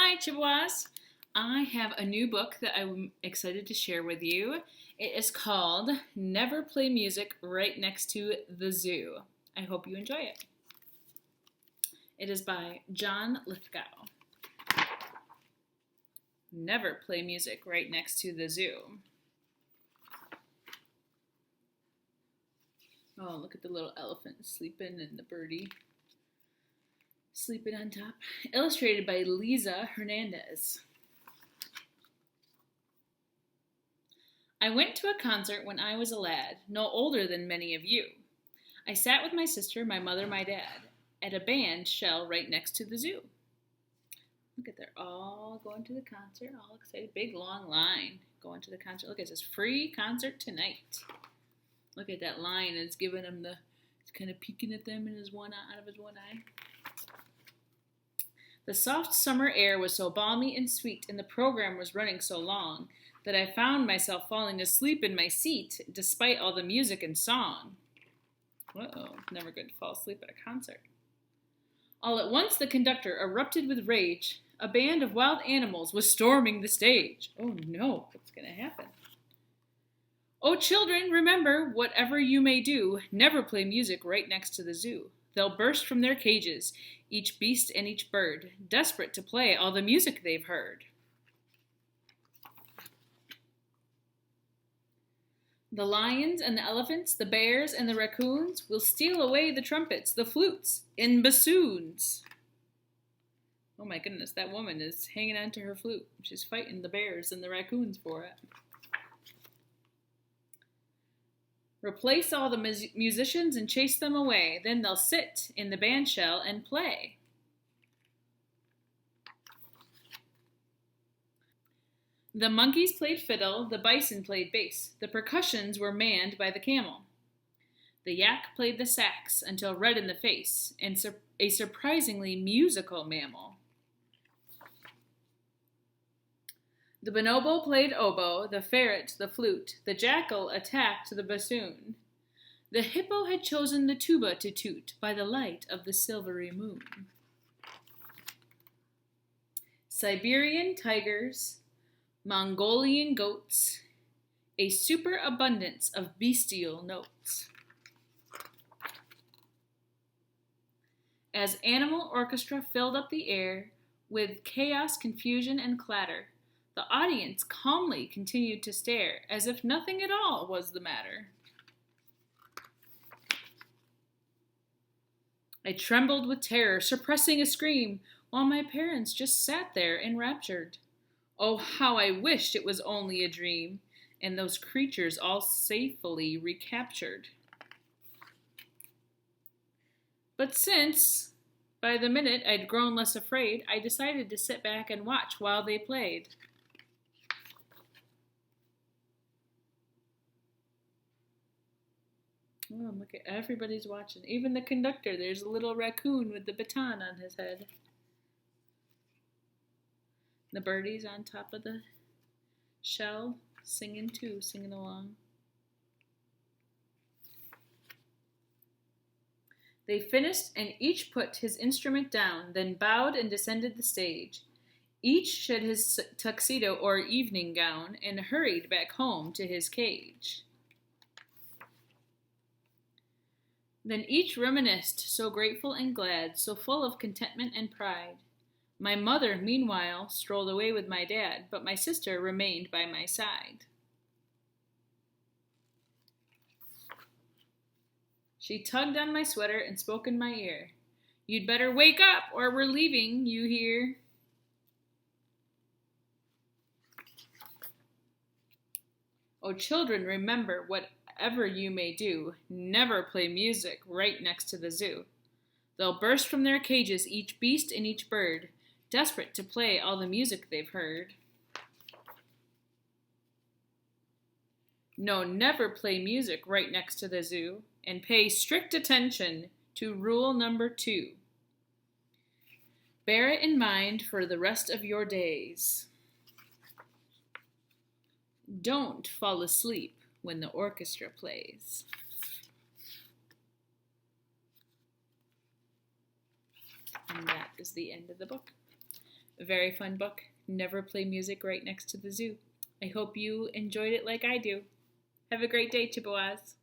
Hi, Chippewas. I have a new book that I'm excited to share with you. It is called Never Play Music Right Next to the Zoo. I hope you enjoy it. It is by John Lithgow. Never play music right next to the zoo. Oh, look at the little elephant sleeping and the birdie sleeping on top. Illustrated by Lisa Hernandez. I went to a concert when I was a lad, no older than many of you. I sat with my sister, my mother, my dad, at a band shell right next to the zoo. Look at, they're all going to the concert, all excited. Big long line going to the concert. Look, it says free concert tonight. Look at that line. It's giving him it's kind of peeking at them in his one eye, out of his one eye. The soft summer air was so balmy and sweet, and the program was running so long, that I found myself falling asleep in my seat, despite all the music and song. Uh-oh, never good to fall asleep at a concert. All at once the conductor erupted with rage. A band of wild animals was storming the stage. Oh no, what's going to happen? Oh children, remember, whatever you may do, never play music right next to the zoo. They'll burst from their cages, each beast and each bird, desperate to play all the music they've heard. The lions and the elephants, the bears and the raccoons will steal away the trumpets, the flutes, and bassoons. Oh my goodness, that woman is hanging on to her flute. She's fighting the bears and the raccoons for it. Replace all the musicians and chase them away. Then they'll sit in the band shell and play. The monkeys played fiddle, the bison played bass. The percussions were manned by the camel. The yak played the sax until red in the face, and a surprisingly musical mammal. The bonobo played oboe, the ferret the flute, the jackal attacked the bassoon. The hippo had chosen the tuba to toot by the light of the silvery moon. Siberian tigers, Mongolian goats, a superabundance of bestial notes. As animal orchestra filled up the air with chaos, confusion, and clatter, the audience calmly continued to stare, as if nothing at all was the matter. I trembled with terror, suppressing a scream, while my parents just sat there enraptured. Oh, how I wished it was only a dream, and those creatures all safely recaptured. But since, by the minute, I'd grown less afraid, I decided to sit back and watch while they played. Oh, look at everybody's watching. Even the conductor. There's a little raccoon with the baton on his head. The birdies on top of the shell singing too, singing along. They finished and each put his instrument down, then bowed and descended the stage. Each shed his tuxedo or evening gown and hurried back home to his cage. Then each reminisced, so grateful and glad, so full of contentment and pride. My mother, meanwhile, strolled away with my dad, but my sister remained by my side. She tugged on my sweater and spoke in my ear. You'd better wake up or we're leaving, you hear? Oh, children, remember, whatever you may do, never play music right next to the zoo. They'll burst from their cages, each beast and each bird, desperate to play all the music they've heard. No, never play music right next to the zoo, and pay strict attention to rule number 2. Bear it in mind for the rest of your days. Don't fall asleep when the orchestra plays. And that is the end of the book. A very fun book. Never play music right next to the zoo. I hope you enjoyed it like I do. Have a great day, Chippewas.